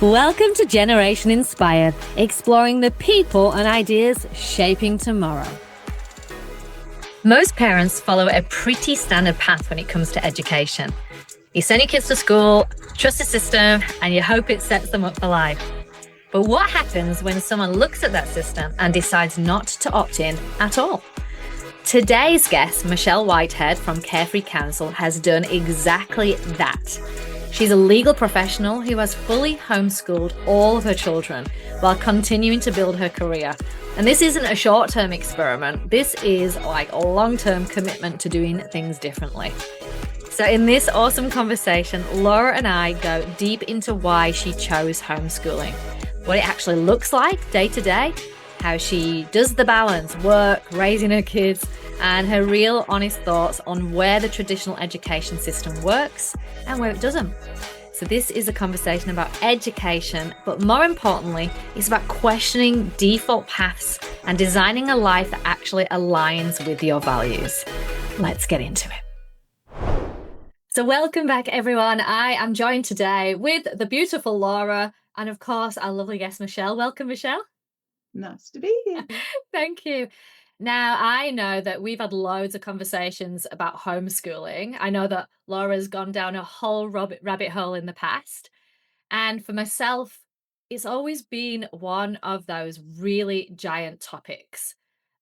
Welcome to Generation Inspired, exploring the people and ideas shaping tomorrow. Most parents follow a pretty standard path when it comes to education. You send your kids to school, trust the system, and you hope it sets them up for life. But what happens when someone looks at that system and decides not to opt in at all? Today's guest, Michelle Whitehead from Carefree Counsel, has done exactly that. She's a legal professional who has fully homeschooled all of her children while continuing to build her career. And this isn't a short-term experiment. This is like a long-term commitment to doing things differently. So in this awesome conversation, Laura and I go deep into why she chose homeschooling, what it actually looks like day to day, how she does the balance, work, raising her kids, and her real honest thoughts on where the traditional education system works and where it doesn't. So this is a conversation about education, but more importantly, it's about questioning default paths and designing a life that actually aligns with your values. Let's get into it. So welcome back, everyone. I am joined today with the beautiful Laura and, of course, our lovely guest, Michelle. Welcome, Michelle. Nice to be here. Thank you. Now, I know that we've had loads of conversations about homeschooling. I know that Laura's gone down a whole rabbit hole in the past. And for myself, it's always been one of those really giant topics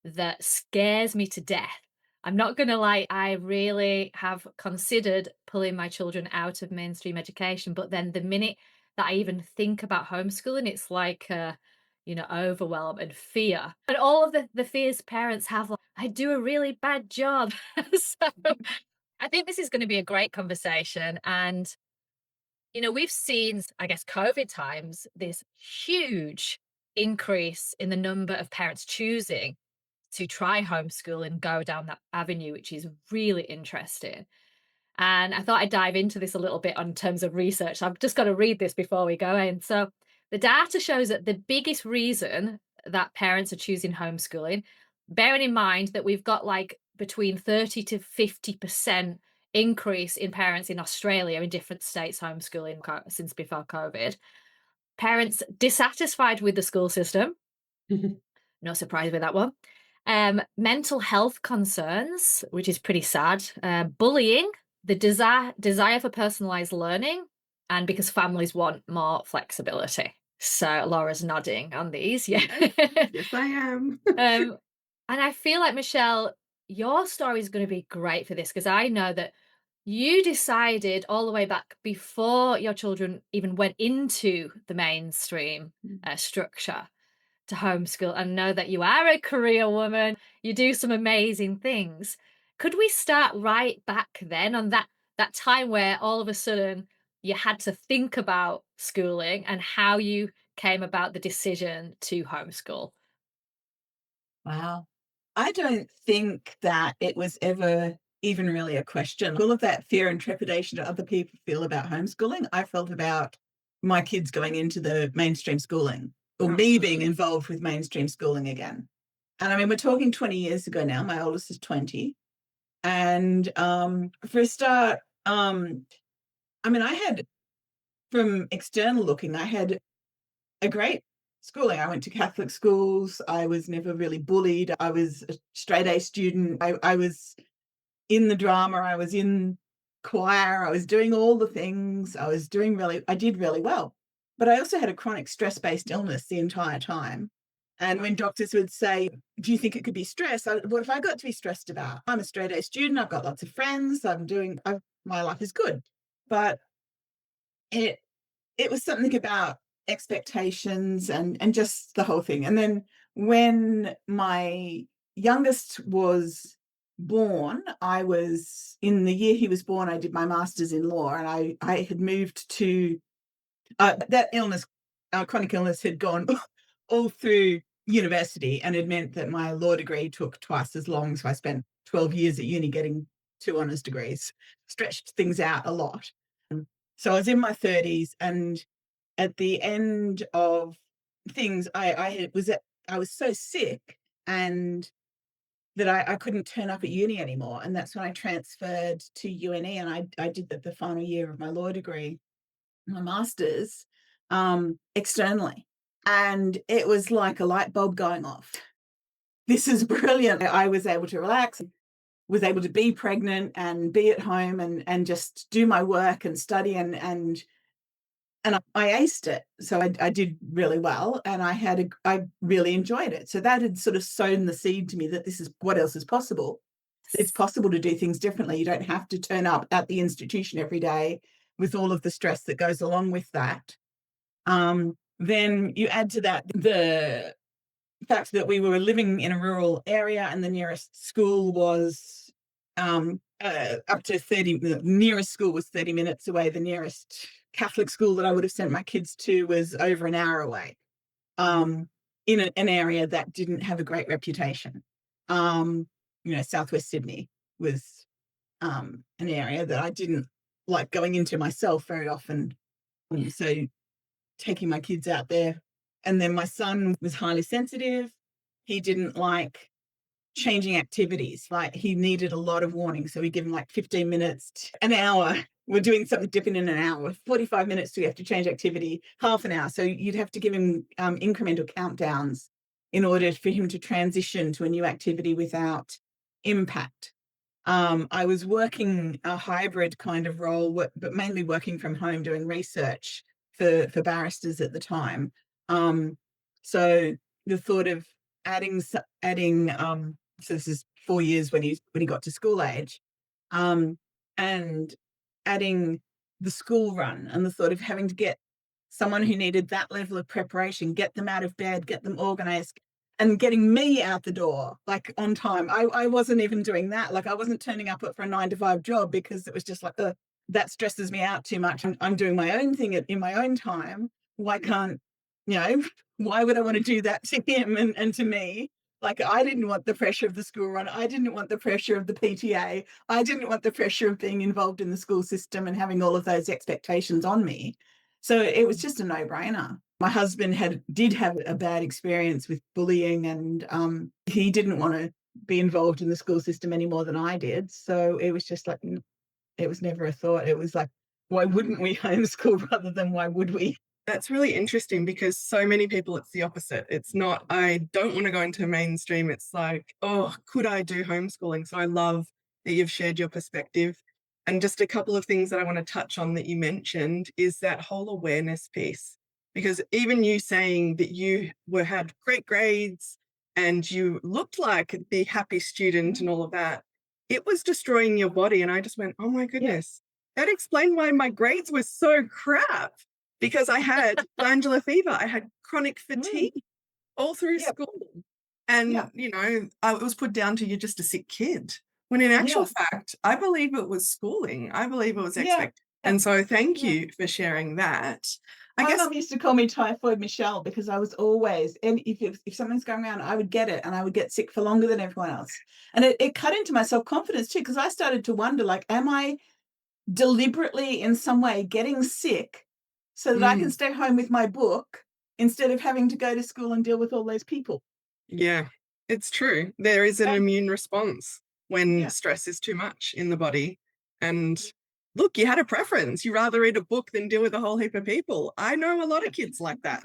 that scares me to death. I'm not going to lie, I really have considered pulling my children out of mainstream education. But then the minute that I even think about homeschooling, it's like overwhelm and fear. And all of the fears parents have, like, I do a really bad job. So I think this is going to be a great conversation. And, we've seen, I guess, COVID times, this huge increase in the number of parents choosing to try homeschool and go down that avenue, which is really interesting. And I thought I'd dive into this a little bit on terms of research. I've just got to read this before we go in. So the data shows that the biggest reason that parents are choosing homeschooling, bearing in mind that we've got like between 30 to 50% increase in parents in Australia in different states homeschooling since before COVID, parents dissatisfied with the school system. No surprise with that one. Mental health concerns, which is pretty sad. Bullying, the desire for personalized learning, and because families want more flexibility. So Laura's nodding on these. Yeah. Yes, I am. And I feel like, Michelle, your story is going to be great for this because I know that you decided all the way back before your children even went into the mainstream structure to homeschool, and know that you are a career woman. You do some amazing things. Could we start right back then on that time where all of a sudden you had to think about schooling and how you came about the decision to homeschool? Wow. I don't think that it was ever even really a question. All of that fear and trepidation that other people feel about homeschooling, I felt about my kids going into the mainstream schooling or me being involved with mainstream schooling again. And I mean, we're talking 20 years ago now. My oldest is 20. And for a start, I had, from external looking, I had a great schooling. I went to Catholic schools. I was never really bullied. I was a straight A student. I was in the drama. I was in choir. I was doing all the things. I did really well. But I also had a chronic stress-based illness the entire time. And when doctors would say, do you think it could be stress? What have I got to be stressed about? I'm a straight A student. I've got lots of friends. My life is good. But it was something about expectations and just the whole thing. And then when my youngest was born, I was in the year he was born, I did my master's in law, and I had moved to that illness, chronic illness had gone all through university, and it meant that my law degree took twice as long. So I spent 12 years at uni getting 2 honours degrees, stretched things out a lot. So I was in my 30s, and at the end of things, I was so sick and that I couldn't turn up at uni anymore. And that's when I transferred to UNE, and I did the final year of my law degree, my master's. externally. And it was like a light bulb going off. This is brilliant. I was able to relax, was able to be pregnant and be at home and just do my work and study and I aced it. So I did really well and I really enjoyed it. So that had sort of sown the seed to me that this is what else is possible. It's possible to do things differently. You don't have to turn up at the institution every day with all of the stress that goes along with that. Then you add to that the fact that we were living in a rural area and the nearest school was up to 30, the nearest school was 30 minutes away. The nearest Catholic school that I would have sent my kids to was over an hour away, in an area that didn't have a great reputation. Southwest Sydney was an area that I didn't like going into myself very often. So taking my kids out there. And then my son was highly sensitive. He didn't like changing activities. Like he needed a lot of warning. So we give him like 15 minutes, an hour. We're doing something different in an hour. 45 minutes do we have to change activity, half an hour. So you'd have to give him incremental countdowns in order for him to transition to a new activity without impact. I was working a hybrid kind of role, but mainly working from home doing research for barristers at the time. So the thought of adding so this is 4 years when he got to school age, and adding the school run and the thought of having to get someone who needed that level of preparation, get them out of bed, get them organized, and getting me out the door like on time. I wasn't even doing that. Like I wasn't turning up for a 9 to 5 job because it was just like, that stresses me out too much. I'm doing my own thing in my own time. Why can't, you know, why would I want to do that to him and to me? Like I didn't want the pressure of the school run. I didn't want the pressure of the PTA. I didn't want the pressure of being involved in the school system and having all of those expectations on me. So it was just a no-brainer. My husband did have a bad experience with bullying, and he didn't want to be involved in the school system any more than I did. So it was just like, it was never a thought. It was like, why wouldn't we homeschool rather than why would we? That's really interesting because so many people, it's the opposite. It's not, I don't want to go into mainstream. It's like, oh, could I do homeschooling? So I love that you've shared your perspective. And just a couple of things that I want to touch on that you mentioned is that whole awareness piece. Because even you saying that you had great grades and you looked like the happy student and all of that, it was destroying your body. And I just went, oh my Yeah. goodness, that explained why my grades were so crap because I had glandular fever. I had chronic Mm, fatigue all through yeah. school. Yeah. And, it was put down to you're just a sick kid. When in actual Yeah. fact, I believe it was schooling. I believe it was Yeah. expected. And so thank Yeah. you for sharing that. I My guess, mum used to call me Typhoid Michelle because I was always, and if something's going around, I would get it and I would get sick for longer than everyone else. And it cut into my self-confidence too, because I started to wonder, like, am I deliberately in some way getting sick so that I can mm, stay home with my book instead of having to go to school and deal with all those people? yeah, it's true. There is an Yeah. immune response when Yeah. stress is too much in the body. And look, you had a preference. You rather read a book than deal with a whole heap of people. I know a lot of kids like that.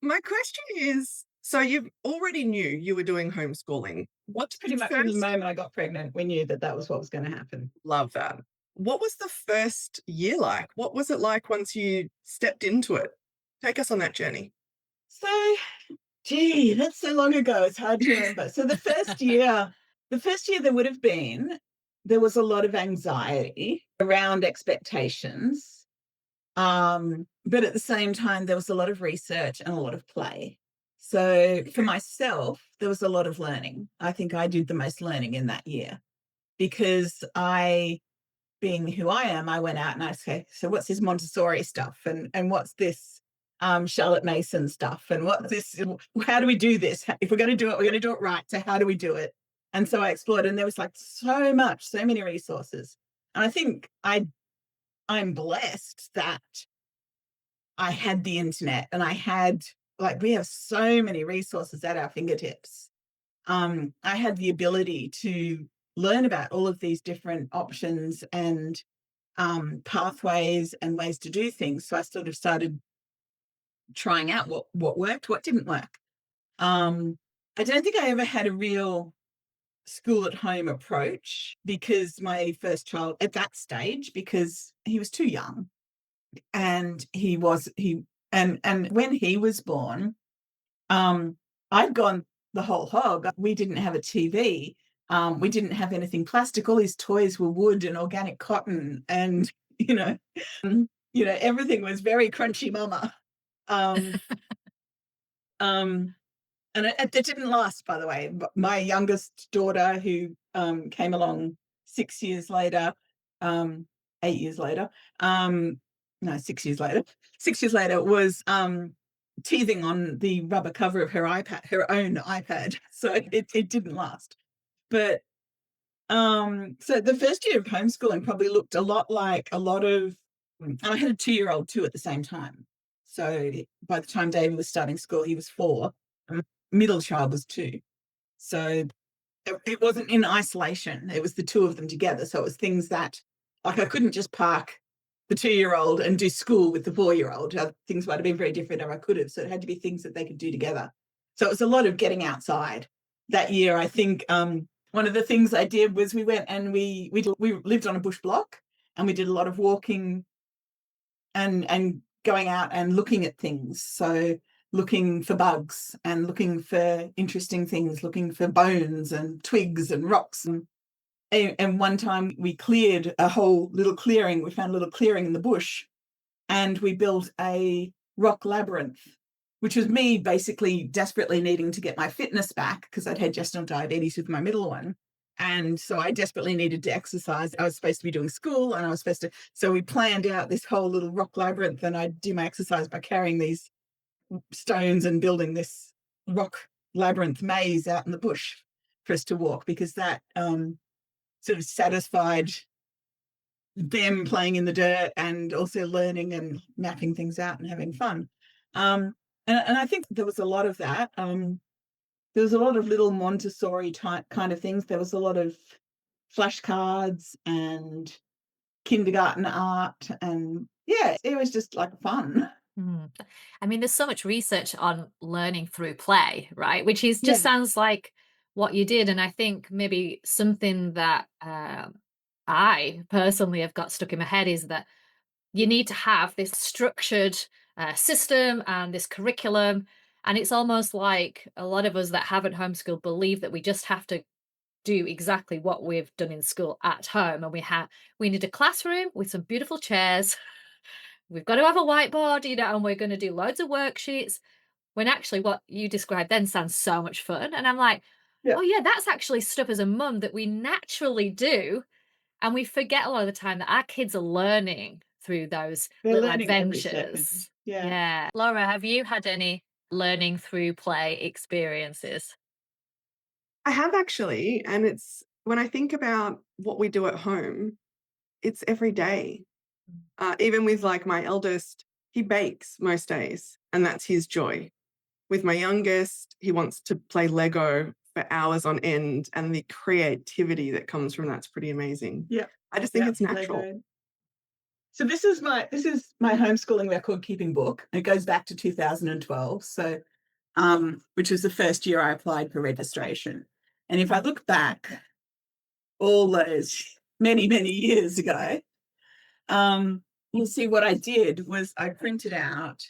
My question is, so you already knew you were doing homeschooling. What's Pretty the much from the first moment I got pregnant, we knew that that was what was going to happen. love that. What was the first year like? What was it like once you stepped into it? Take us on that journey. So, gee, that's so long ago. It's hard to remember. So the first year there was a lot of anxiety around expectations. But at the same time, there was a lot of research and a lot of play. So for Okay. myself, there was a lot of learning. I think I did the most learning in that year because being who I am, I went out and I said, okay, so what's this Montessori stuff? And what's this Charlotte Mason stuff? And what's this? How do we do this? If we're going to do it, we're going to do it right. So how do we do it? And so I explored, and there was like so many resources. And I think I'm blessed that I had the internet and we have so many resources at our fingertips. I had the ability to learn about all of these different options and pathways and ways to do things. So I sort of started trying out what worked, what didn't work. I don't think I ever had a real school at home approach because my first child at that stage, because he was too young, and and when he was born, I'd gone the whole hog. We didn't have a TV. We didn't have anything plastic. All his toys were wood and organic cotton, and everything was very crunchy, mama. Um, um, and it didn't last, by the way. But my youngest daughter, who came along 6 years later, 8 years later, no, 6 years later, 6 years later, was teething on the rubber cover of her iPad, her own iPad. So it didn't last. But so the first year of homeschooling probably looked a lot like a lot of, and I had a 2-year-old too at the same time. So by the time David was starting school, he was 4. Middle child was 2. So it wasn't in isolation. It was the two of them together. So it was things that, like, I couldn't just park the 2-year-old and do school with the 4-year-old. Things might have been very different if I could have. So it had to be things that they could do together. So it was a lot of getting outside that year. I think one of the things I did was we went and we lived on a bush block, and we did a lot of walking and going out and looking at things. So looking for bugs and looking for interesting things, looking for bones and twigs and rocks. And one time we cleared a whole little clearing. We found a little clearing in the bush, and we built a rock labyrinth, which was me basically desperately needing to get my fitness back because I'd had gestational diabetes with my middle one. And so I desperately needed to exercise. I was supposed to be doing school, and I was supposed to, so we planned out this whole little rock labyrinth, and I'd do my exercise by carrying these stones and building this rock labyrinth maze out in the bush for us to walk, because that sort of satisfied them playing in the dirt and also learning and mapping things out and having fun. And I think there was a lot of that. There was a lot of little Montessori type kind of things. There was a lot of flashcards and kindergarten art, and yeah, it was just like fun. Mm. I mean, there's so much research on learning through play, right? Which is just Yeah, sounds like what you did. And I think maybe something that I personally have got stuck in my head is that you need to have this structured system and this curriculum. And it's almost like a lot of us that haven't homeschooled believe that we just have to do exactly what we've done in school at home. And we need a classroom with some beautiful chairs. We've got to have a whiteboard, and we're going to do loads of worksheets. When actually what you described then sounds so much fun. And I'm like, yeah, oh yeah, that's actually stuff as a mum that we naturally do. And we forget a lot of the time that our kids are learning through those they're little learning every second. adventures. Yeah. Yeah. Laura, have you had any learning through play experiences? I have actually, and it's when I think about what we do at home, it's every day. Even with like my eldest, he bakes most days, and that's his joy. With my youngest, he wants to play Lego for hours on end, and the creativity that comes from that's pretty amazing. Yeah, I just think yeah, it's natural. Lego. So this is my homeschooling record keeping book. It goes back to 2012. So which was the first year I applied for registration. And if I look back all those many, many years ago, you'll see what I did was I printed out,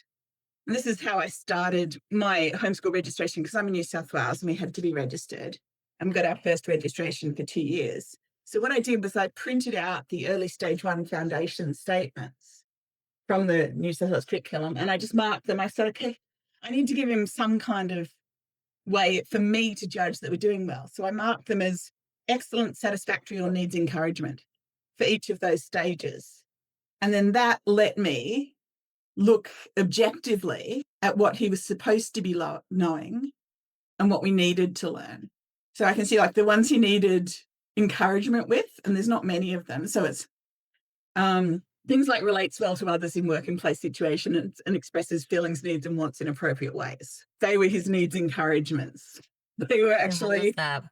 and this is how I started my homeschool registration, because I'm in New South Wales and we had to be registered. And we got our first registration for 2 years. So what I did was I printed out the early stage 1 foundation statements from the New South Wales curriculum, and I just marked them. I said, okay, I need to give him some kind of way for me to judge that we're doing well. So I marked them as excellent, satisfactory, or needs encouragement for each of those stages. And then that let me look objectively at what he was supposed to be knowing and what we needed to learn. So I can see like the ones he needed encouragement with, and there's not many of them. So it's things like relates well to others in work and play situations and expresses feelings, needs, and wants in appropriate ways. They were his needs encouragements. They were Oh, I love actually that.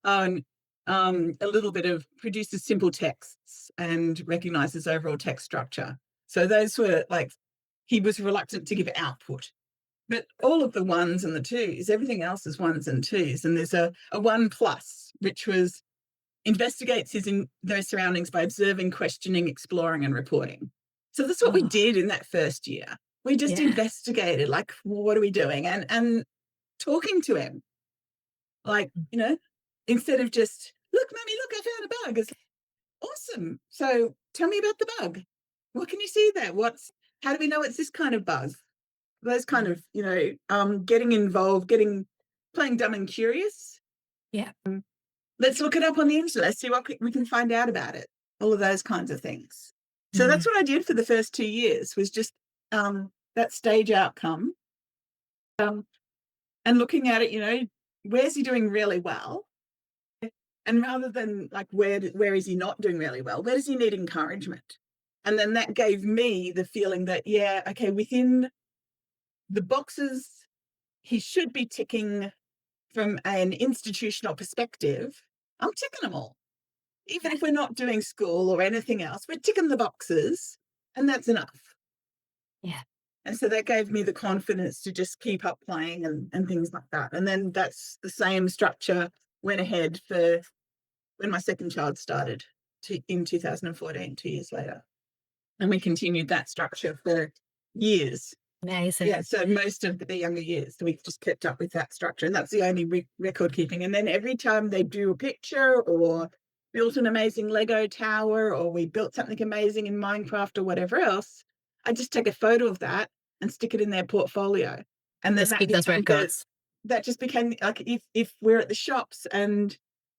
um, a little bit of produces simple texts and recognizes overall text structure. So those were like, he was reluctant to give output. But all of the ones and the twos, everything else is ones and twos. And there's a 1+, which was investigates their surroundings by observing, questioning, exploring, and reporting. So that's what we Oh, did in that first year. We just yeah. investigated, like, what are we doing? And talking to him, like, instead of just, look, mummy, look, I found a bug. It's like, awesome. So tell me about the bug. What can you see there? How do we know it's this kind of bug? Those kind Mhm. of, getting involved, playing dumb and curious. Yeah. Let's look it up on the internet. Let's see what we can find out about it. All of those kinds of things. So that's Mhm. what I did for the first 2 years, was just that stage outcome, and looking at it, where's he doing really well? And rather than like, where is he not doing really well? Where does he need encouragement? And then that gave me the feeling that, yeah, okay, within the boxes he should be ticking from an institutional perspective, I'm ticking them all. Even Yeah. if we're not doing school or anything else, we're ticking the boxes, and that's enough. Yeah. And so that gave me the confidence to just keep up playing and things like that. And then that's the same structure went ahead for when my second child started in 2014, 2 years later. And we continued that structure for years. Yeah, Amazing. so most of the younger years, so we've just kept up with that structure, and that's the only record keeping. And then every time they drew a picture or built an amazing Lego tower, or we built something amazing in Minecraft or whatever else, I just take a photo of that and stick it in their portfolio. And then Just keep those records. that just became like, if we're at the shops and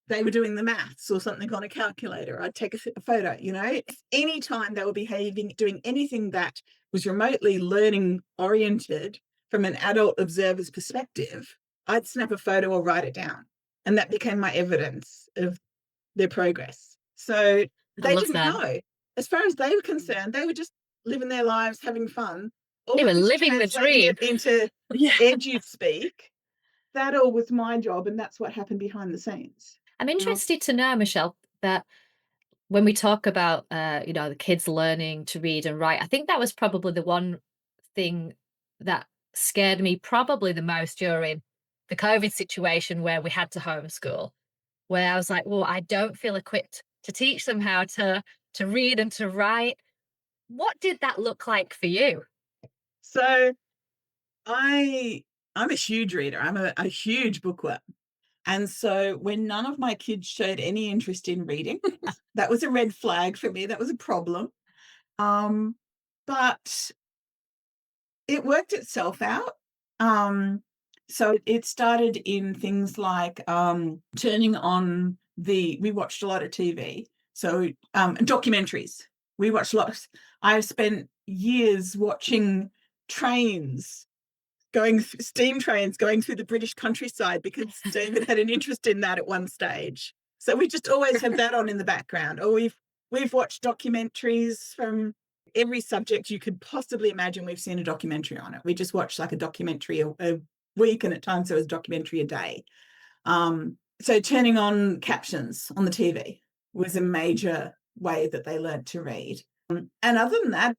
they were doing the maths or something on a calculator, I'd take a photo. If any time they were doing anything that was remotely learning oriented from an adult observer's perspective, I'd snap a photo or write it down. And that became my evidence of their progress. So I they love didn't that. know. As far as they were concerned, they were just living their lives, having fun. All They of were this living the translating dream. it into Yeah. edu speak, that all was my job. And that's what happened behind the scenes. I'm Well, interested to know, Michelle, that when we talk about, the kids learning to read and write, I think that was probably the one thing that scared me probably the most during the COVID situation where we had to homeschool, where I was like, well, I don't feel equipped to teach them how to read and to write. What did that look like for you? so I'm a huge reader. I'm a huge bookworm. And so when none of my kids showed any interest in reading, that was a red flag for me. That was a problem. Um, but it worked itself out. So it started in things like turning on we watched a lot of TV. So documentaries. We watched lots. I've spent years watching trains steam trains going through the British countryside because David had an interest in that at one stage. So we just always have that on in the background. Or we've watched documentaries from every subject you could possibly imagine. We've seen a documentary on it. We just watched like a documentary a week, and at times there was a documentary a day. So turning on captions on the TV was a major way that they learned to read. And other than that,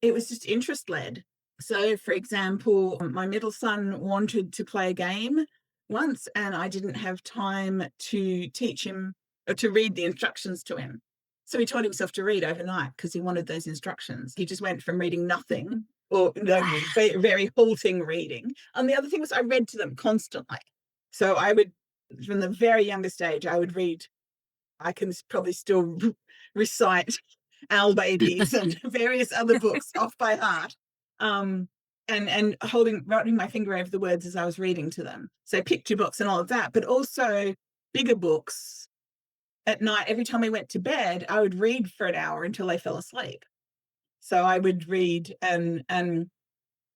it was just interest led. So, for example, my middle son wanted to play a game once, and I didn't have time to teach him or to read the instructions to him. So he taught himself to read overnight because he wanted those instructions. He just went from reading nothing or very, very halting reading. And the other thing was I read to them constantly. So I would, from the very youngest age, I would read. I can probably still recite Owl Babies and various other books off by heart. And running my finger over the words as I was reading to them. So picture books and all of that, but also bigger books at night. Every time I went to bed, I would read for an hour until they fell asleep. So I would read, and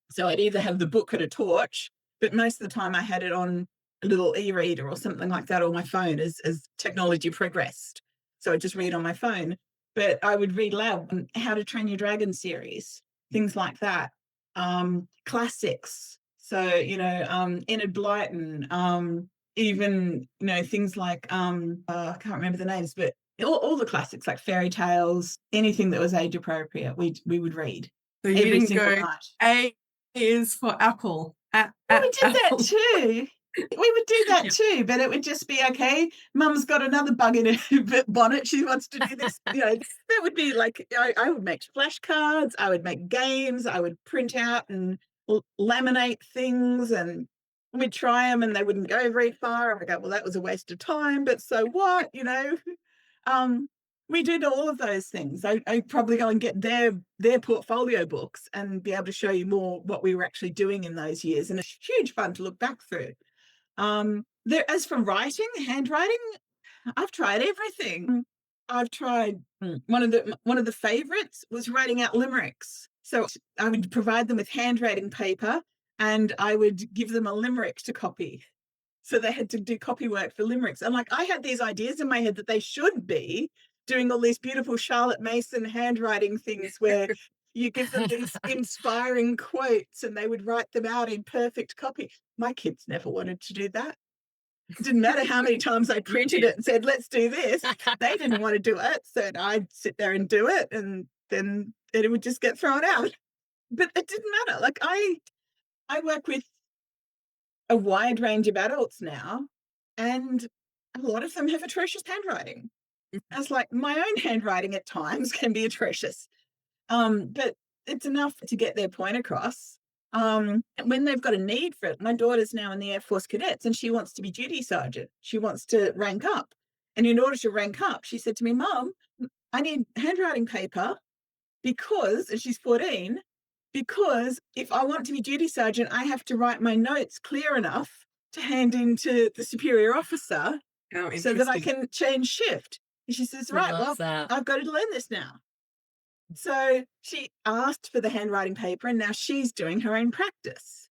so I'd either have the book and a torch, but most of the time I had it on a little e-reader or something like that, or my phone as technology progressed. So I'd just read on my phone. But I would read aloud, How to Train Your Dragon series, things like that. Classics. So, Enid Blyton, even, things like, I can't remember the names, but all the classics like fairy tales, anything that was age appropriate, we would read So you every didn't single go, night. A is for apple. Well, we did that Apple. too. We would do that Yeah. too, but it would just be, okay, mum's got another bug in her bonnet. She wants to do this. That would be like, I would make flashcards, I would make games, I would print out and laminate things, and we'd try them and they wouldn't go very far. I go, well, that was a waste of time, but so what, Um, we did all of those things. I'd probably go and get their portfolio books and be able to show you more what we were actually doing in those years, and it's huge fun to look back through. There, as for writing, handwriting, I've tried everything. I've tried one of the favorites was writing out limericks. So I would provide them with handwriting paper and I would give them a limerick to copy. So they had to do copy work for limericks. And like, I had these ideas in my head that they should be doing all these beautiful Charlotte Mason handwriting things where you give them these inspiring quotes and they would write them out in perfect copy. My kids never wanted to do that. It didn't matter how many times I printed it and said, let's do this. They didn't want to do it. So I'd sit there and do it, and then it would just get thrown out. But it didn't matter. Like, I work with a wide range of adults now, and a lot of them have atrocious handwriting. As like, my own handwriting at times can be atrocious, but it's enough to get their point across. When they've got a need for it, my daughter's now in the Air Force Cadets and she wants to be duty sergeant. She wants to rank up. And in order to rank up, she said to me, Mum, I need handwriting paper because, and she's 14, because if I want to be duty sergeant, I have to write my notes clear enough to hand in to the superior officer How so that I interesting. can change shift. And she says, She right, loves well, that. I've got to learn this now. So she asked for the handwriting paper and now she's doing her own practice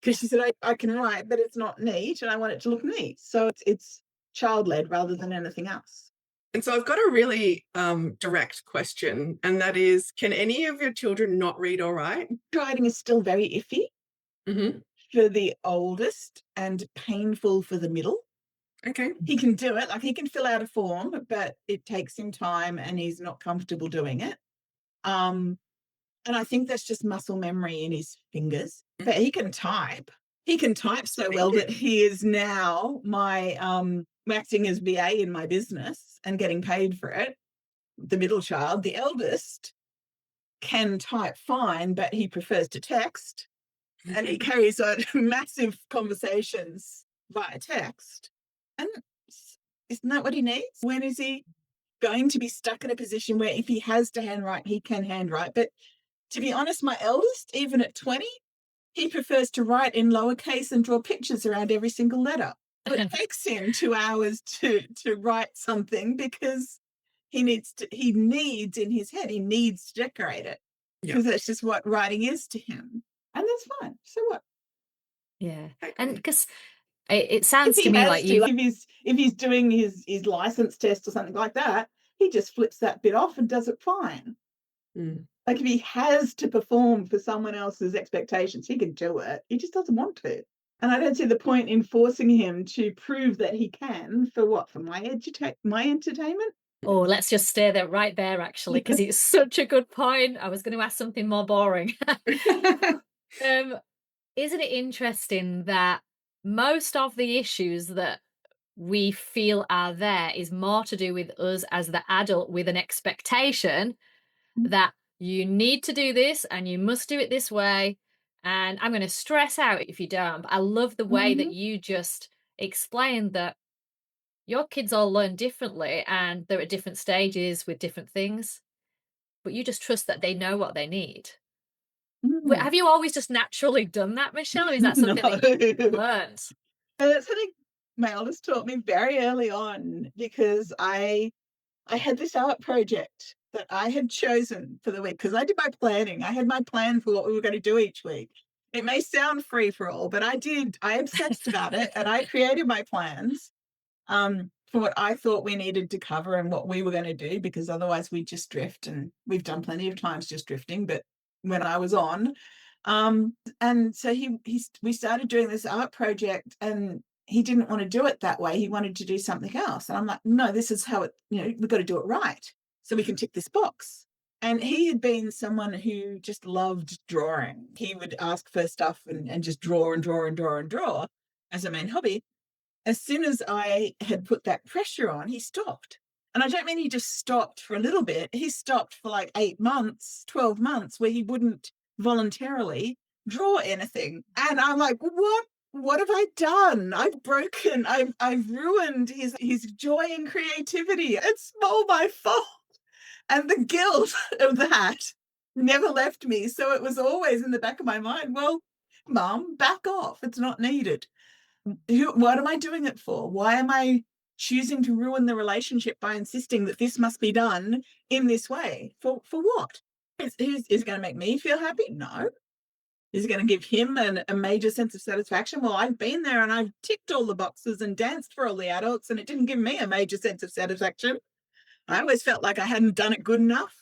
because she said, I can write, but it's not neat and I want it to look neat. So it's child-led rather than anything else. And so I've got a really direct question, and that is, can any of your children not read or write? Writing is still very iffy Mm-hmm. for the oldest and painful for the middle. Okay. He can do it, like he can fill out a form, but it takes him time and he's not comfortable doing it. And I think that's just muscle memory in his fingers. But he can type. He can type so well that he is now my acting as VA in my business and getting paid for it. The middle child, the eldest, can type fine, but he prefers to text. And he carries on massive conversations via text. And isn't that what he needs? When is he going to be stuck in a position where if he has to handwrite, he can handwrite? But to be honest, my eldest, even at 20, he prefers to write in lowercase and draw pictures around every single letter. It takes him 2 hours to write something because he needs in his head, he needs to decorate it Yeah. because that's just what writing is to him. And that's fine. So what? Yeah. Okay. And because it If sounds to he me has like to, you, like if he's doing his license test or something like that, he just flips that bit off and does it fine. Mm. Like if he has to perform for someone else's expectations, he can do it. He just doesn't want to. And I don't see the point in forcing him to prove that he can for what? For my entertainment? oh, let's just stay there right there, actually, because it's such a good point. I was going to ask something more boring. um, isn't it interesting that most of the issues that we feel are there is more to do with us as the adult with an expectation that you need to do this and you must do it this way. And I'm going to stress out if you don't. But I love the way that Mhm. you just explained that your kids all learn differently and they're at different stages with different things, but you just trust that they know what they need. Mm. Have you always just naturally done that, Michelle? Or is that No. something that you learned? That's something my eldest taught me very early on because I had this art project that I had chosen for the week because I did my planning. I had my plan for what we were going to do each week. It may sound free for all, but I obsessed about it and I created my plans for what I thought we needed to cover and what we were going to do, because otherwise we just drift, and we've done plenty of times just drifting. But when I was on, and so we started doing this art project, and he didn't want to do it that way. He wanted to do something else. And I'm like, no, this is how it, we've got to do it right. So we can tick this box. And he had been someone who just loved drawing. He would ask for stuff and just draw and draw and draw and draw as a main hobby. As soon as I had put that pressure on, he stopped. And I don't mean he just stopped for a little bit. He stopped for like 8 months, 12 months, where he wouldn't voluntarily draw anything. And I'm like, what have I done? I've broken, I've ruined his joy and creativity. It's all my fault. And the guilt of that never left me. So it was always in the back of my mind, well, Mum, back off. It's not needed. What am I doing it for? Why am I choosing to ruin the relationship by insisting that this must be done in this way? For what? Is it going to make me feel happy? No. Is it going to give him a major sense of satisfaction? Well, I've been there and I've ticked all the boxes and danced for all the adults, and it didn't give me a major sense of satisfaction. I always felt like I hadn't done it good enough.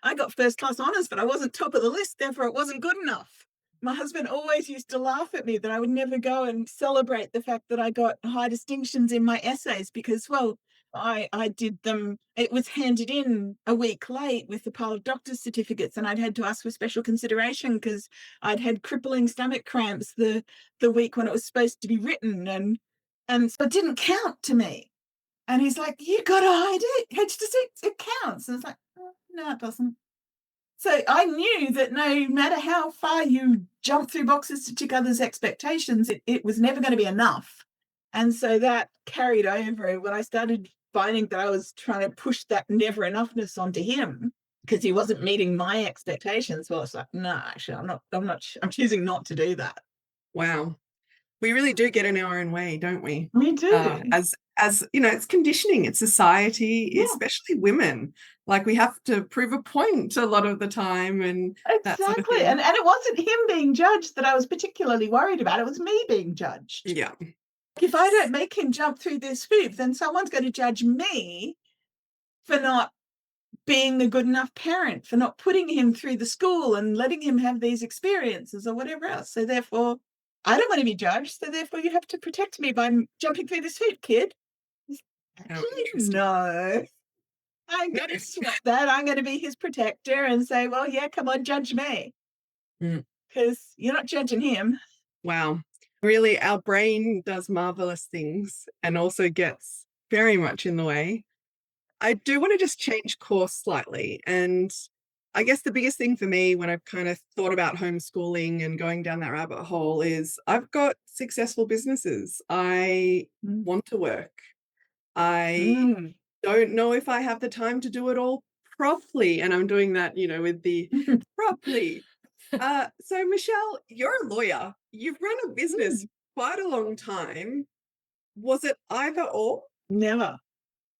I got first class honours, but I wasn't top of the list, therefore it wasn't good enough. My husband always used to laugh at me that I would never go and celebrate the fact that I got high distinctions in my essays because, well, I did them. It was handed in a week late with a pile of doctor's certificates, and I'd had to ask for special consideration because I'd had crippling stomach cramps the week when it was supposed to be written, and so it didn't count to me. And he's like, you got to hide it. It counts. And it's like, oh, no, it doesn't. So I knew that no matter how far you jump through boxes to tick others' expectations, it was never going to be enough. And so that carried over when I started finding that I was trying to push that never enoughness onto him because he wasn't meeting my expectations. Well, it's like, no, actually, I'm choosing not to do that. Wow. We really do get in our own way, don't we? We do. As it's conditioning, it's society, Yeah. especially women. Like we have to prove a point a lot of the time and that sort of exactly. thing. And it wasn't him being judged that I was particularly worried about. It was me being judged. Yeah. If I don't make him jump through this hoop, then someone's going to judge me for not being a good enough parent, for not putting him through the school and letting him have these experiences or whatever else. So therefore, I don't want to be judged. So therefore, you have to protect me by jumping through this hoop, kid. Actually, no. I'm going to swap that. I'm going to be his protector and say, well, yeah, come on, judge me. Because you're not judging him. Wow. Really, our brain does marvelous things and also gets very much in the way. I do want to just change course slightly. And I guess the biggest thing for me when I've kind of thought about homeschooling and going down that rabbit hole is I've got successful businesses. I want to work. I don't know if I have the time to do it all properly. And I'm doing that, with the properly. So Michelle, you're a lawyer. You've run a business quite a long time. Was it either or? Never.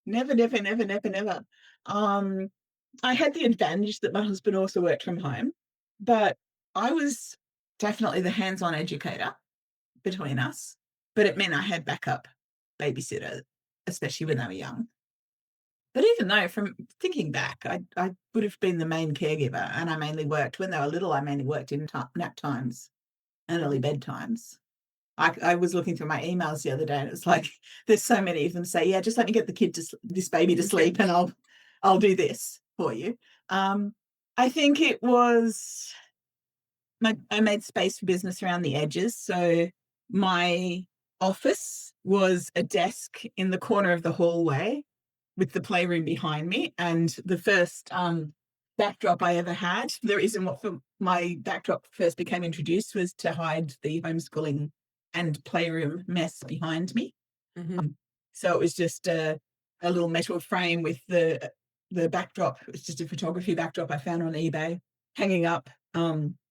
Never, never, never, never, never. I had the advantage that my husband also worked from home, but I was definitely the hands-on educator between us. But it meant I had backup babysitter, especially when they were young. But even though, from thinking back, I would have been the main caregiver, and I mainly worked when they were little. I mainly worked in nap times and early bedtimes. I was looking through my emails the other day, and it was like there's so many of them say, "Yeah, just let me get this baby to sleep, and I'll do this for you." I think it was I made space for business around the edges, so my office was a desk in the corner of the hallway with the playroom behind me, and the first backdrop I ever had. The reason what for my backdrop first became introduced was to hide the homeschooling and playroom mess behind me. So it was just a little metal frame with the backdrop. It was just a photography backdrop I found on eBay hanging up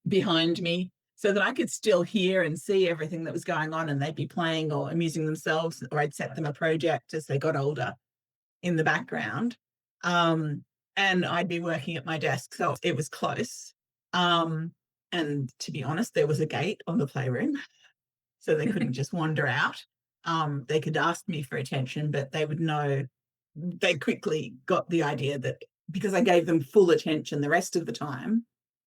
behind me so that I could still hear and see everything that was going on, and they'd be playing or amusing themselves, or I'd set them a project as they got older in the background. And I'd be working at my desk, so it was close. And to be honest, there was a gate on the playroom, so they couldn't just wander out. They could ask me for attention, but they would know. They quickly got the idea that because I gave them full attention the rest of the time,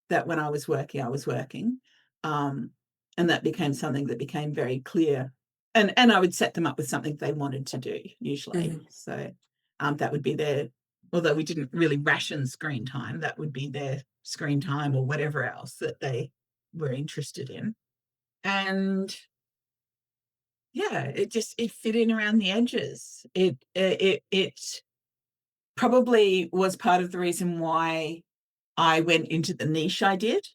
that when I was working, I was working. And that became something that became very clear and I would set them up with something they wanted to do usually. Mhm. So that would be their, although we didn't really ration screen time, that would be their screen time or whatever else that they were interested in. And yeah, it fit in around the edges. It probably was part of the reason why I went into the niche I did, Mhm.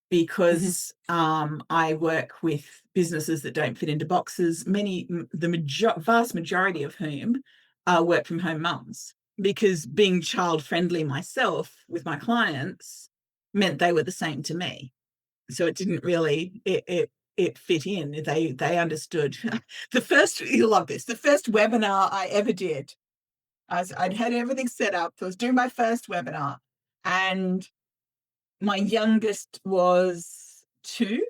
because I work with businesses that don't fit into boxes, vast majority of whom are work from home mums, because being child friendly myself with my clients meant they were the same to me. So it didn't really, it fit in. They understood. The first, you'll love this, the first webinar I ever did, I'd had everything set up. So I was doing my first webinar, and my youngest was 2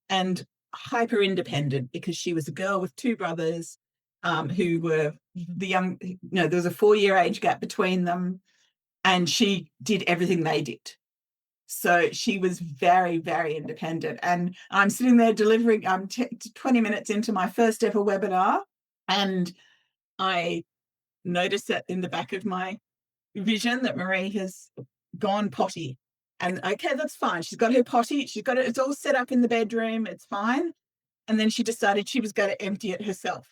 and hyper independent because she was a girl with 2 brothers, who were the young, there was a 4-year age gap between them, and she did everything they did. So she was very, very independent. And I'm sitting there delivering, 20 minutes into my first ever webinar, and I noticed that in the back of my vision that Marie has gone potty. And okay, that's fine. She's got her potty. She's got it. It's all set up in the bedroom. It's fine. And then she decided she was going to empty it herself.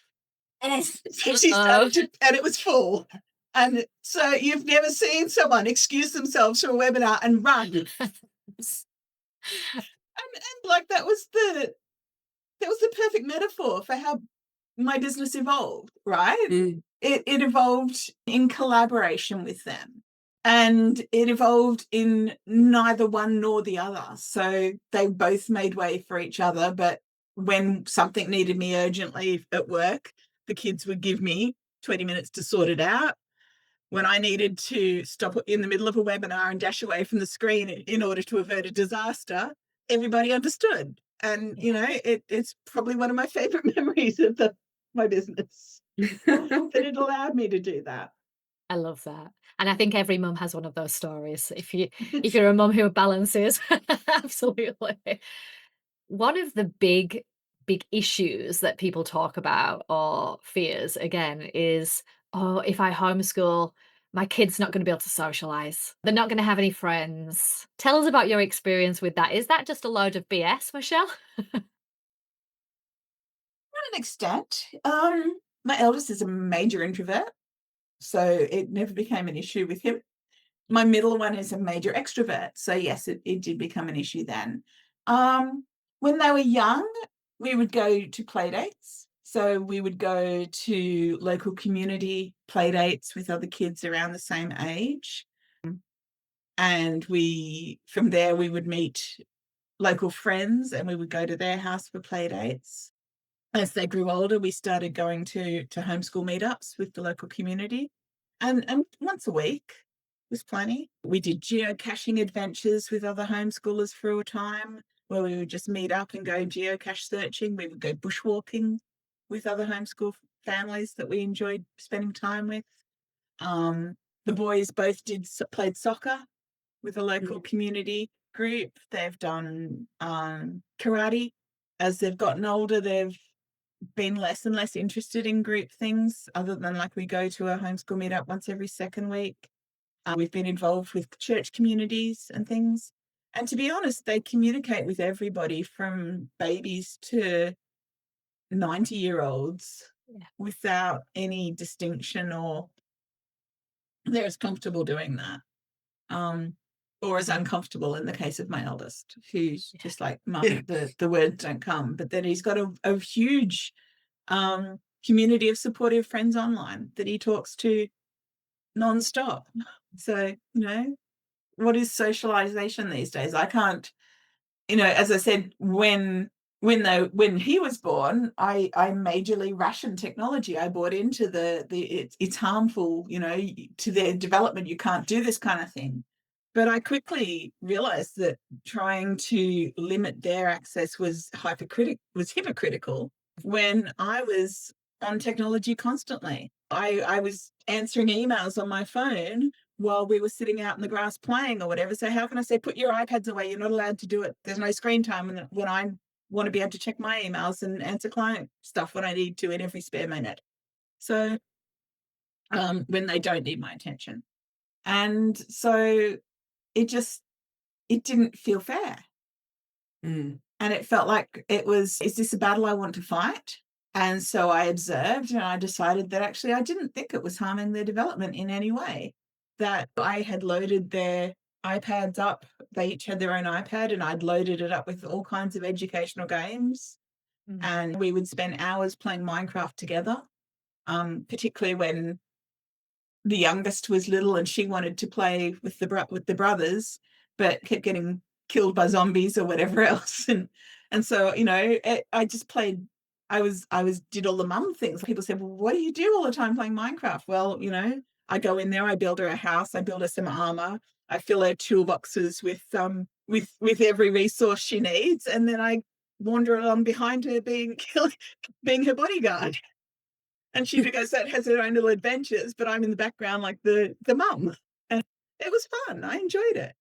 And so she Oh. started to, and it was full. And so you've never seen someone excuse themselves from a webinar and run. And like that was the perfect metaphor for how my business evolved, right? Mm. It evolved in collaboration with them. And it evolved in neither one nor the other. So they both made way for each other. But when something needed me urgently at work, the kids would give me 20 minutes to sort it out. When I needed to stop in the middle of a webinar and dash away from the screen in order to avert a disaster, everybody understood. And, it's probably one of my favorite memories of my business, that it allowed me to do that. I love that. And I think every mum has one of those stories. If you're a mum who balances, absolutely. One of the big issues that people talk about or fears again is, oh, if I homeschool, my kid's not going to be able to socialize. They're not going to have any friends. Tell us about your experience with that. Is that just a load of BS, Michelle? To an extent. My eldest is a major introvert, so it never became an issue with him. My middle one is a major extrovert, so yes, it did become an issue then. When they were young, we would go to play dates. So we would go to local community play dates with other kids around the same age. And from there, we would meet local friends and we would go to their house for play dates. As they grew older, we started going to homeschool meetups with the local community, and once a week was plenty. We did geocaching adventures with other homeschoolers for a time, where we would just meet up and go geocache searching. We would go bushwalking with other homeschool families that we enjoyed spending time with. The boys both played soccer with a local community group. They've done karate. As they've gotten older, they've been less and less interested in group things, other than like we go to a homeschool meetup once every second week. We've been involved with church communities and things. And to be honest, they communicate with everybody from babies to 90-year-olds Yeah. without any distinction, or they're as comfortable doing that. Or as uncomfortable in the case of my eldest, who's Yeah. just like, Mum, the words don't come. But then he's got a huge community of supportive friends online that he talks to nonstop. So, what is socialization these days? I can't, as I said, when he was born, I majorly rationed technology. I bought into it's harmful, to their development. You can't do this kind of thing. But I quickly realized that trying to limit their access was hypocritical when I was on technology constantly. I was answering emails on my phone while we were sitting out in the grass playing or whatever. So how can I say, put your iPads away? You're not allowed to do it. There's no screen time when I'm want to be able to check my emails and answer client stuff when I need to in every spare minute. So, when they don't need my attention. And so it just it didn't feel fair. Mm. And it felt like it was, is this a battle I want to fight? And so I observed and I decided that actually I didn't think it was harming their development in any way. That I had loaded their iPads up. They each had their own iPad and I'd loaded it up with all kinds of educational games. Mm. And we would spend hours playing Minecraft together, particularly when the youngest was little and she wanted to play with the brothers, but kept getting killed by zombies or whatever else. And so I just played. I was did all the mum things. People said, "Well, what do you do all the time playing Minecraft?" Well, I go in there, I build her a house, I build her some armor, I fill her toolboxes with every resource she needs, and then I wander along behind her, being being her bodyguard. And she goes that has her own little adventures, but I'm in the background like the mum. And it was fun. I enjoyed it.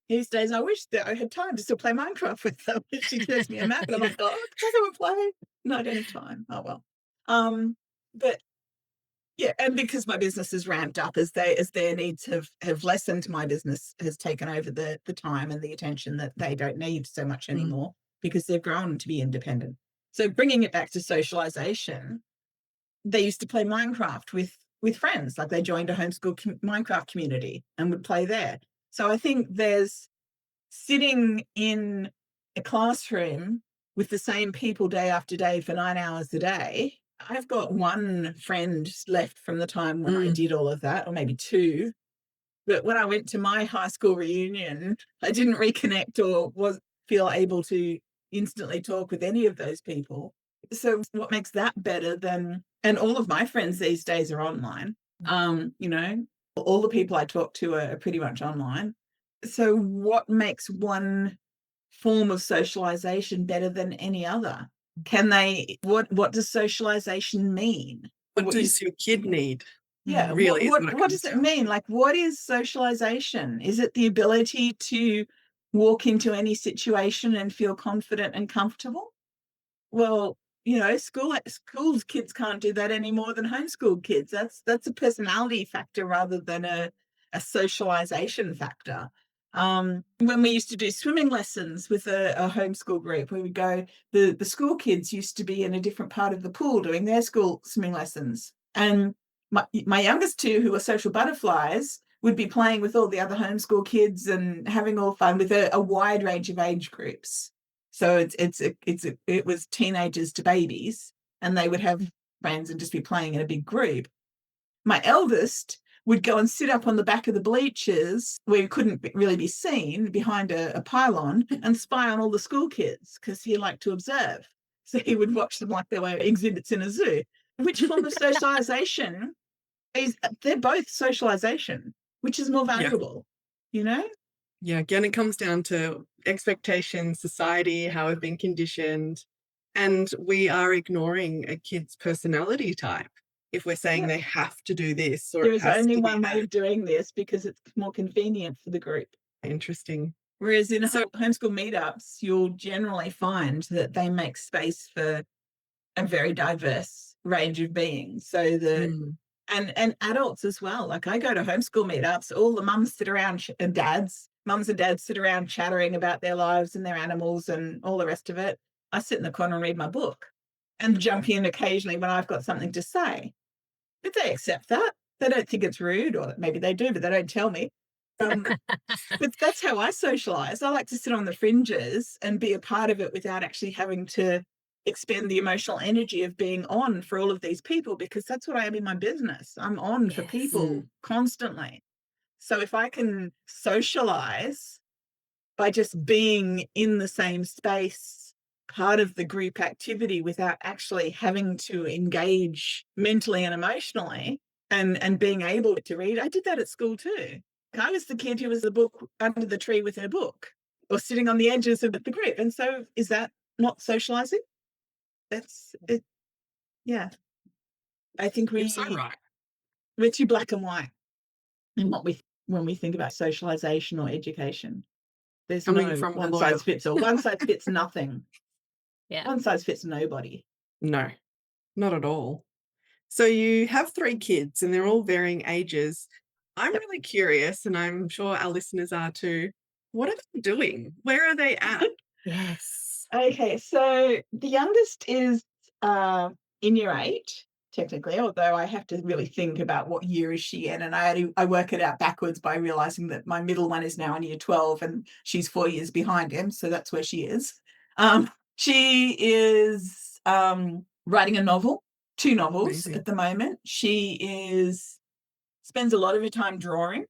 These days I wish that I had time to still play Minecraft with them. She shows me a map and I'm like, oh, I don't want to play. No, I don't have time. Oh well. But yeah, and because my business has ramped up as their needs have lessened, my business has taken over the time and the attention that they don't need so much Mm. anymore because they've grown to be independent. So bringing it back to socialization, they used to play Minecraft with friends. Like they joined a homeschool Minecraft community and would play there. So I think there's sitting in a classroom with the same people day after day for 9 hours a day. I've got one friend left from the time when I Mm. did all of that, or maybe two. But when I went to my high school reunion, I didn't reconnect or was feel able to instantly talk with any of those people. So what makes that better than, and all of my friends these days are online. All the people I talk to are pretty much online. So what makes one form of socialization better than any other? What does socialization mean? What What does your kid need? Yeah, Really is what it what comes does it down to. mean? Like, what is socialization? Is it the ability to walk into any situation and feel confident and comfortable? Well, schools kids can't do that any more than homeschool kids. That's a personality factor rather than a socialization factor. When we used to do swimming lessons with a homeschool group, we would go. The school kids used to be in a different part of the pool doing their school swimming lessons, and my youngest two, who were social butterflies, would be playing with all the other homeschool kids and having all fun with a wide range of age groups. So it was teenagers to babies, and they would have friends and just be playing in a big group. My eldest would go and sit up on the back of the bleachers where he couldn't really be seen behind a pylon and spy on all the school kids because he liked to observe. So he would watch them like they were exhibits in a zoo. Which form of socialization is, they're both socialization, which is more Yeah. valuable, you know? Yeah. Again, it comes down to expectations, society, how we've been conditioned. And we are ignoring a kid's personality type if we're saying Yeah. they have to do this or There it is has only to be one way that. of doing this because it's more convenient for the group. Interesting. Whereas in So, homeschool meetups, you'll generally find that they make space for a very diverse range of beings. So mm, and adults as well. Like I go to homeschool meetups, all the mums sit around and mums and dads sit around chattering about their lives and their animals and all the rest of it. I sit in the corner and read my book and jump in occasionally when I've got something to say. But they accept that. They don't think it's rude, or maybe they do, but they don't tell me. Um, but that's how I socialize. I like to sit on the fringes and be a part of it without actually having to expend the emotional energy of being on for all of these people, because that's what I am in my business. I'm on for Yes. people mm, constantly. So if I can socialize by just being in the same space, part of the group activity without actually having to engage mentally and emotionally, and being able to read. I did that at school too. I was the kid who was the book under the tree with her book or sitting on the edges of the group. And so is that not socializing? That's it. Yeah. I think you're so right. we're too black and white in what we when we think about socialization or education. There's Coming no from a one lawyer. size fits all. One size fits nothing. Yeah. One size fits nobody. No, not at all. So you have 3 kids and they're all varying ages. I'm Yep. really curious, and I'm sure our listeners are too. What are they doing? Where are they at? Yes. Okay, so the youngest is in year 8, technically, although I have to really think about what year is she in, and I work it out backwards by realizing that my middle one is now in year 12 and she's 4 years behind him, so that's where she is. She is writing a novel, 2 novels Amazing. at the moment. She spends a lot of her time drawing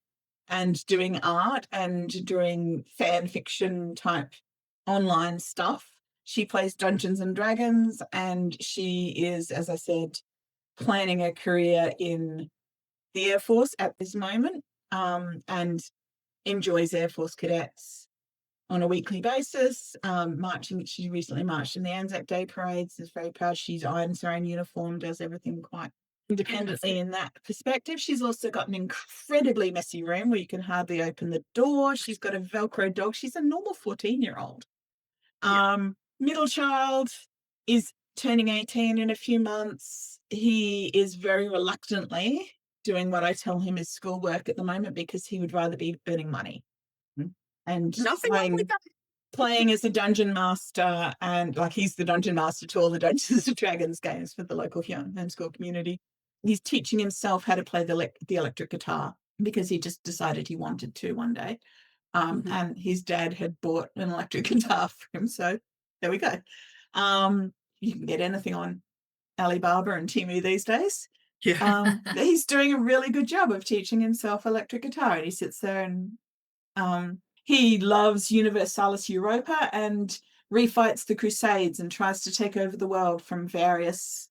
and doing art and doing fan fiction type online stuff. She plays Dungeons and Dragons, and she is, as I said, planning a career in the Air Force at this moment, and enjoys Air Force cadets on a weekly basis. Marching, she recently marched in the Anzac Day parades, is very proud. She's irons her own uniform, does everything quite independently Fantastic. in that perspective. She's also got an incredibly messy room where you can hardly open the door. She's got a Velcro dog. She's a normal 14-year-old. Yeah. Middle child is turning 18 in a few months. He is very reluctantly doing what I tell him is schoolwork at the moment because he would rather be earning money and Nothing wrong with that. playing as a dungeon master, and like he's the dungeon master to all the Dungeons and Dragons games for the local homeschool community. He's teaching himself how to play the electric guitar because he just decided he wanted to one day. Mhm. And his dad had bought an electric guitar for him. So there we go. You can get anything on Alibaba and Temu these days. Yeah. He's doing a really good job of teaching himself electric guitar. And he sits there and he loves Universalis Europa and refights the Crusades and tries to take over the world from various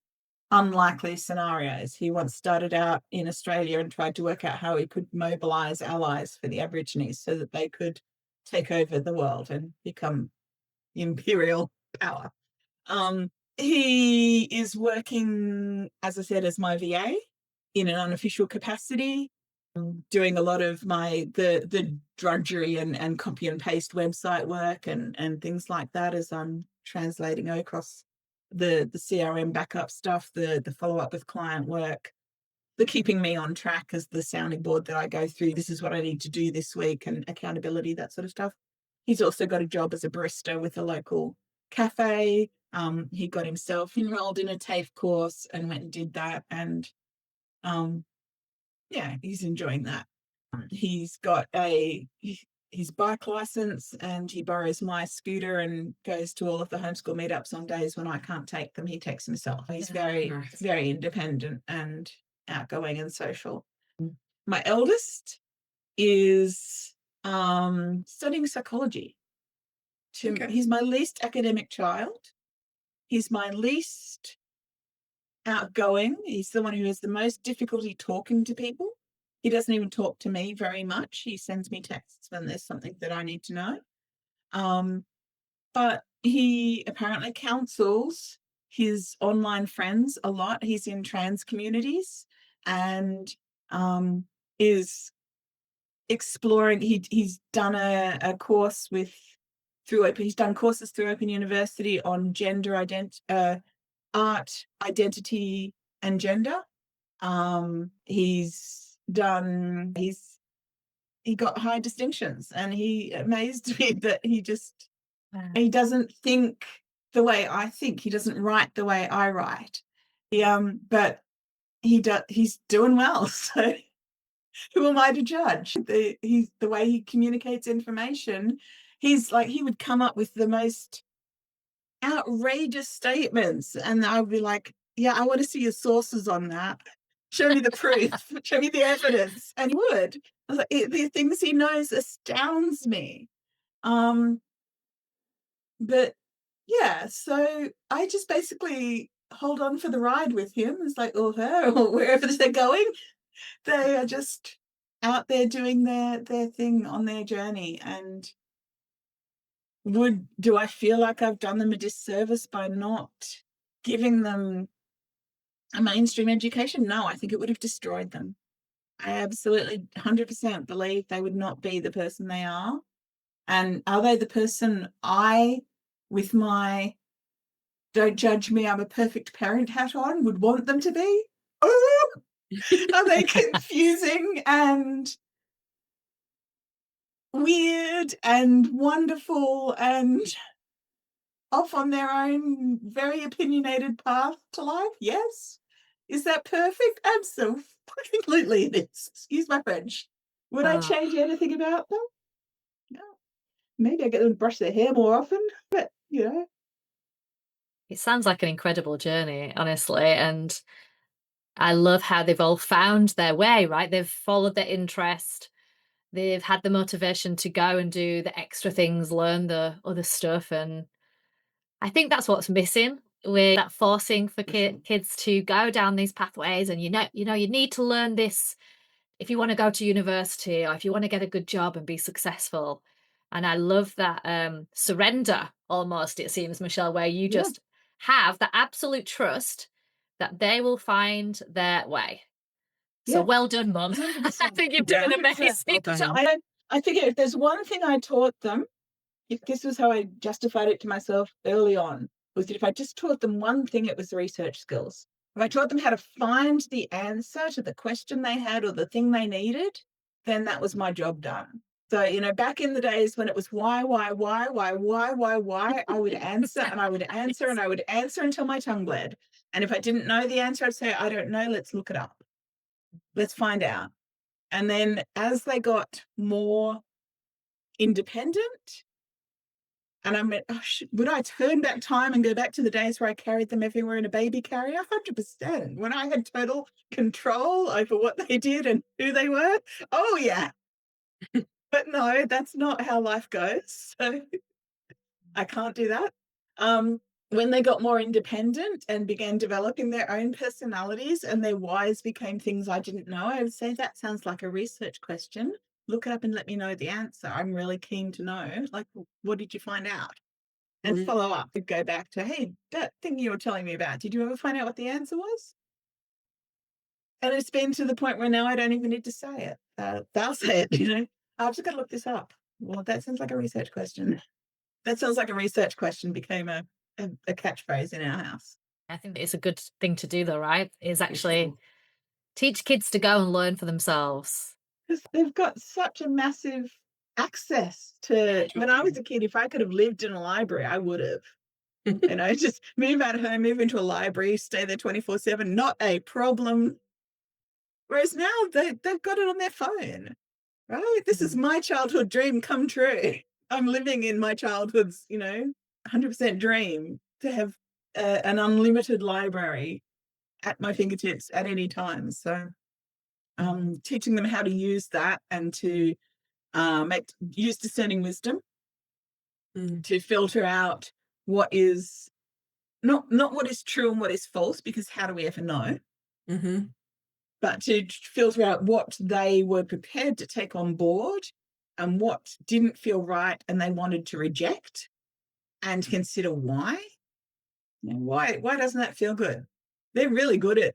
unlikely scenarios. He once started out in Australia and tried to work out how he could mobilize allies for the Aborigines so that they could take over the world and become imperial power. He is working, as I said, as my VA in an unofficial capacity, doing a lot of the drudgery and copy and paste website work and things like that as I'm translating across the CRM backup stuff, the follow up with client work, the keeping me on track as the sounding board that I go through. This is what I need to do this week and accountability, that sort of stuff. He's also got a job as a barista with a local cafe. He got himself enrolled in a TAFE course and went and did that. And yeah, he's enjoying that. He's got his bike license and he borrows my scooter and goes to all of the homeschool meetups on days when I can't take them. He takes himself. He's very, Nice. very independent and outgoing and social. My eldest is studying psychology. Okay. He's my least academic child. He's my least outgoing. He's the one who has the most difficulty talking to people. He doesn't even talk to me very much. He sends me texts when there's something that I need to know. But he apparently counsels his online friends a lot. He's in trans communities and is exploring. He's done a course through Open. He's done courses through Open University on art, identity, and gender. He got high distinctions, and he amazed me that Wow. he doesn't think the way I think. He doesn't write the way I write. But he's doing well. So who am I to judge? The way he communicates information, he would come up with the most outrageous statements, and I would be like, yeah, I want to see your sources on that. Show me the proof. Show me the evidence. And he would. I was like, the things he knows astounds me. But yeah, so I just basically hold on for the ride with him. It's like, or her, or wherever they're going, they are just out there doing their thing on their journey. And do I feel like I've done them a disservice by not giving them a mainstream education? No, I think it would have destroyed them. I absolutely 100% believe they would not be the person they are And are they the person I, with my "don't judge me, I'm a perfect parent" hat on, would want them to be? Oh, are they confusing and weird and wonderful and off on their own very opinionated path to life? Yes. Is that perfect? Absolutely it is. Excuse my French. Would I Oh, change anything about them? No. Maybe I get them to brush their hair more often, but it sounds like an incredible journey, honestly, and I love how they've all found their way, right? They've followed their interest. They've had the motivation to go and do the extra things, learn the other stuff, and I think that's what's missing with that forcing for kids to go down these pathways. And you need to learn this if you want to go to university or if you want to get a good job and be successful. And I love that surrender almost, it seems, Michelle, where you yeah, just have the absolute trust that they will find their way. So yeah, well done, Mum. I 100%. think you've done Yeah. an 100%. amazing Well done. job. I figure if there's one thing I taught them, if this was how I justified it to myself early on, was that if I just taught them one thing, it was the research skills. If I taught them how to find the answer to the question they had or the thing they needed, then that was my job done. So, back in the days when it was why, I would answer and I would answer and I would answer until my tongue bled. And if I didn't know the answer, I'd say, I don't know, let's look it up. Let's find out. And then as they got more independent, and I meant, oh, would I turn back time and go back to the days where I carried them everywhere in a baby carrier? 100%. When I had total control over what they did and who they were. Oh, yeah. But no, that's not how life goes. So I can't do that. When they got more independent and began developing their own personalities and their whys became things I didn't know, I would say that sounds like a research question. Look it up and let me know the answer. I'm really keen to know, like, what did you find out? And Mhm. follow up and go back to, hey, that thing you were telling me about, did you ever find out what the answer was? And it's been to the point where now I don't even need to say it. They'll say it. I've just got to look this up. Well, that sounds like a research question. That sounds like a research question became a catchphrase in our house. I think it's a good thing to do though, right? Is actually teach kids to go and learn for themselves. Because they've got such a massive access to, when I was a kid, if I could have lived in a library, I would have. Just move out of home, move into a library, stay there 24/7, not a problem. Whereas now they've got it on their phone, right? This is my childhood dream come true. I'm living in my childhood's, 100% dream to have an unlimited library at my fingertips at any time. So, teaching them how to use that and to use discerning wisdom Mm. to filter out what is not what is true and what is false, because how do we ever know? Mhm. But to filter out what they were prepared to take on board and what didn't feel right and they wanted to reject, and consider why. Why doesn't that feel good? They're really good at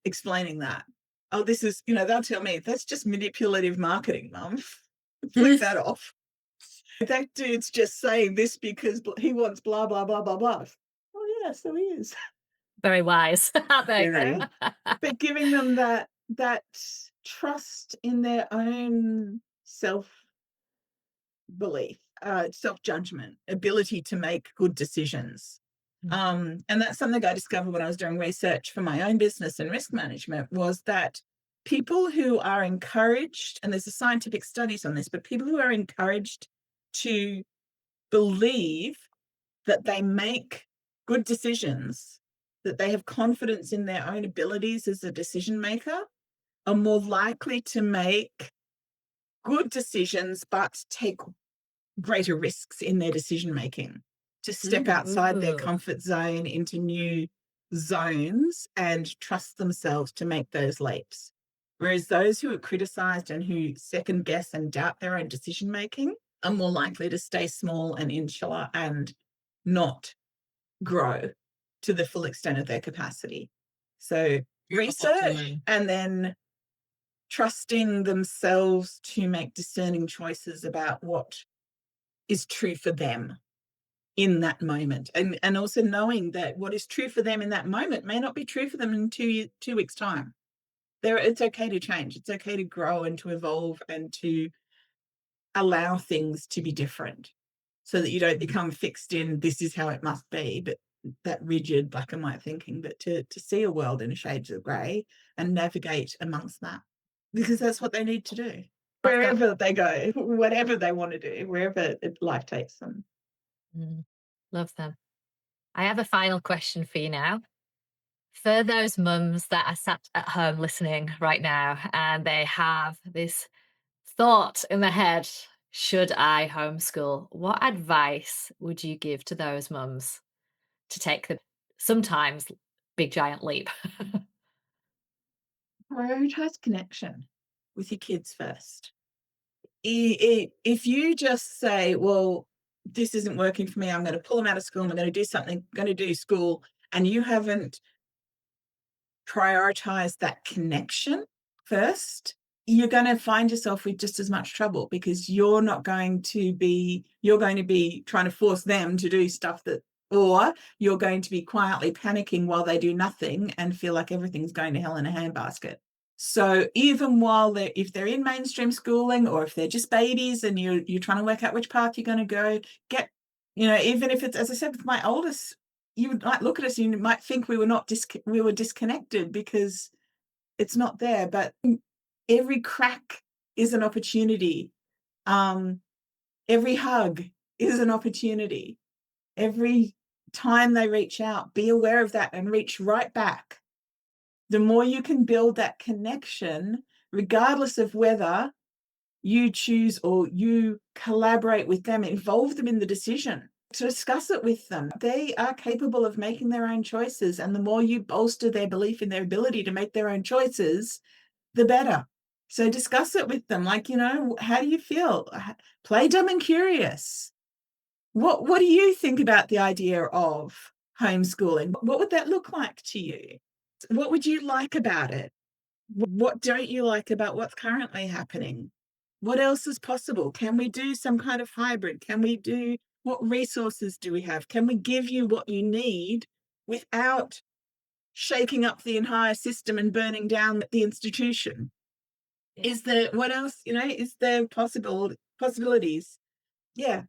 explaining that. Oh, this is, they'll tell me that's just manipulative marketing, mum. Flick that off. That dude's just saying this because he wants blah, blah, blah, blah, blah. Oh, yeah, so he is. Very wise, aren't they? Very. But giving them that trust in their own self-belief, self-judgment, ability to make good decisions. And that's something I discovered when I was doing research for my own business and risk management, was that people who are encouraged, and there's a scientific studies on this, but people who are encouraged to believe that they make good decisions, that they have confidence in their own abilities as a decision maker, are more likely to make good decisions, but take greater risks in their decision making, to step outside their Ooh. comfort zone into new zones and trust themselves to make those leaps. Whereas those who are criticized and who second guess and doubt their own decision making are more likely to stay small and insular and not grow to the full extent of their capacity. So research, Absolutely. and then trusting themselves to make discerning choices about what is true for them in that moment, and also knowing that what is true for them in that moment may not be true for them in 2 weeks time. It's okay to change, it's okay to grow and to evolve and to allow things to be different, so that you don't become fixed in this is how it must be, but that rigid black and white thinking, but to see a world in shades of grey and navigate amongst that, because that's what they need to do Love that. wherever they go, whatever they want to do, wherever life takes them. Mm, love them. I have a final question for you now. For those mums that are sat at home listening right now and they have this thought in their head, should I homeschool? What advice would you give to those mums to take the sometimes big giant leap? Prioritize connection with your kids first. If you just say, well, this isn't working for me, I'm going to pull them out of school, I'm going to do something, I'm going to do school, and you haven't prioritized that connection first, you're going to find yourself with just as much trouble, because you're going to be trying to force them to do stuff that, or you're going to be quietly panicking while they do nothing and feel like everything's going to hell in a handbasket. So even while if they're in mainstream schooling, or if they're just babies and you're trying to work out which path you're going to go, even if it's, as I said, with my oldest, you might look at us and you might think we were disconnected because it's not there, but every crack is an opportunity. Every hug is an opportunity. Every time they reach out, be aware of that and reach right back. The more you can build that connection, regardless of whether you choose or you collaborate with them, involve them in the decision, to discuss it with them. They are capable of making their own choices, and the more you bolster their belief in their ability to make their own choices, the better. So discuss it with them, like, how do you feel? Play dumb and curious. What do you think about the idea of homeschooling? What would that look like to you? What would you like about it? What don't you like about what's currently happening? What else is possible? Can we do some kind of hybrid? What resources do we have? Can we give you what you need without shaking up the entire system and burning down the institution? Is there, what else, is there possibilities? Yeah,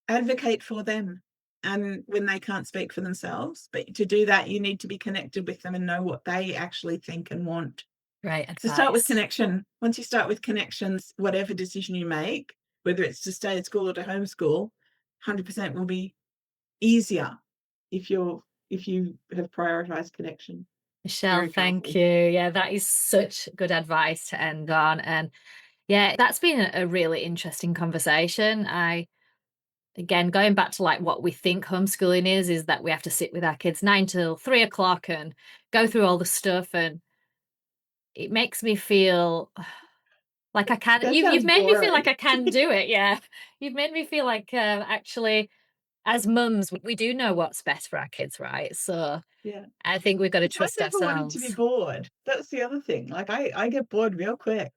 advocate for them. And when they can't speak for themselves, but to do that, you need to be connected with them and know what they actually think and want. Great So start with advice. connection. Once you start with connections, whatever decision you make, whether it's to stay at school or to homeschool, 100% will be easier if you have prioritized connection. Michelle, Very thank powerful. you. Yeah, that is such good advice to end on. And yeah, that's been a really interesting conversation. Again, going back to like what we think homeschooling is that we have to sit with our kids 9 till 3 o'clock and go through all the stuff. And it makes me feel like I can. That You've sounds made me feel boring. like I can do it. Yeah, you've made me feel like actually, as mums, we do know what's best for our kids, right? So Yeah. I think we've got to It's like trust never wanting to be ourselves. bored. That's the other thing. Like I get bored real quick.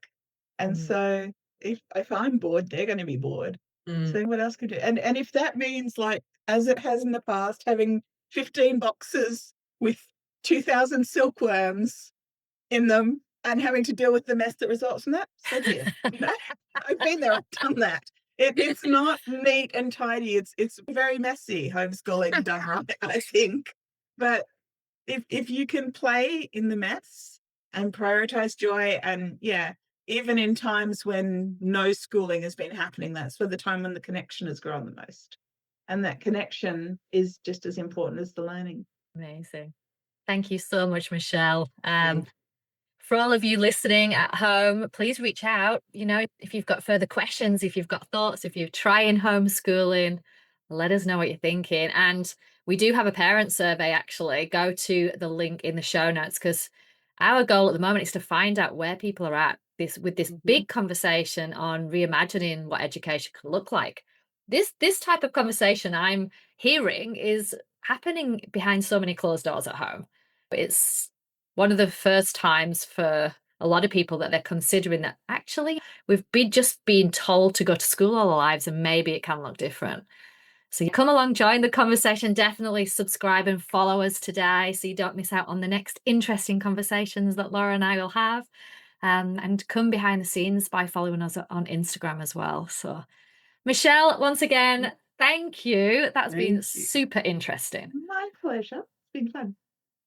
And Mm. so if I'm bored, they're gonna be bored. Mm. So what else could you, and if that means, like, as it has in the past, having 15 boxes with 2,000 silkworms in them and having to deal with the mess that results from that, so be it. I've been there, I've done that. It's not neat and tidy. It's very messy homeschooling done right, I think. But if you can play in the mess and prioritize joy, and yeah, even in times when no schooling has been happening, that's for the time when the connection has grown the most. And that connection is just as important as the learning. Amazing. Thank you so much, Michelle. Mm. For all of you listening at home, please reach out. If you've got further questions, if you've got thoughts, if you're trying homeschooling, let us know what you're thinking. And we do have a parent survey actually. Go to the link in the show notes, because our goal at the moment is to find out where people are at this Mhm. big conversation on reimagining what education can look like. This type of conversation I'm hearing is happening behind so many closed doors at home. It's one of the first times for a lot of people that they're considering that actually we've been just being told to go to school all our lives and maybe it can look different. So you come along, join the conversation, definitely subscribe and follow us today so you don't miss out on the next interesting conversations that Laura and I will have. And come behind the scenes by following us on Instagram as well. So Michelle, once again, thank you. That's been Thank you. super interesting. My pleasure. It's been fun.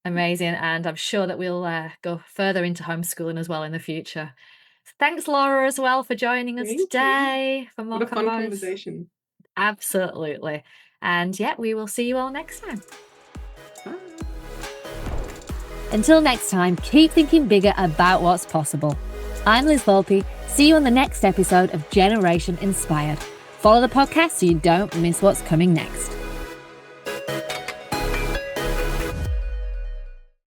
Amazing. And I'm sure that we'll go further into homeschooling as well in the future. Thanks, Laura, as well, for joining us Thank you. today for more What a fun convos. conversation. Absolutely. And yeah, we will see you all next time. Bye. Until next time, keep thinking bigger about what's possible. I'm Liz Volpe. See you on the next episode of Generation Inspired. Follow the podcast so you don't miss what's coming next.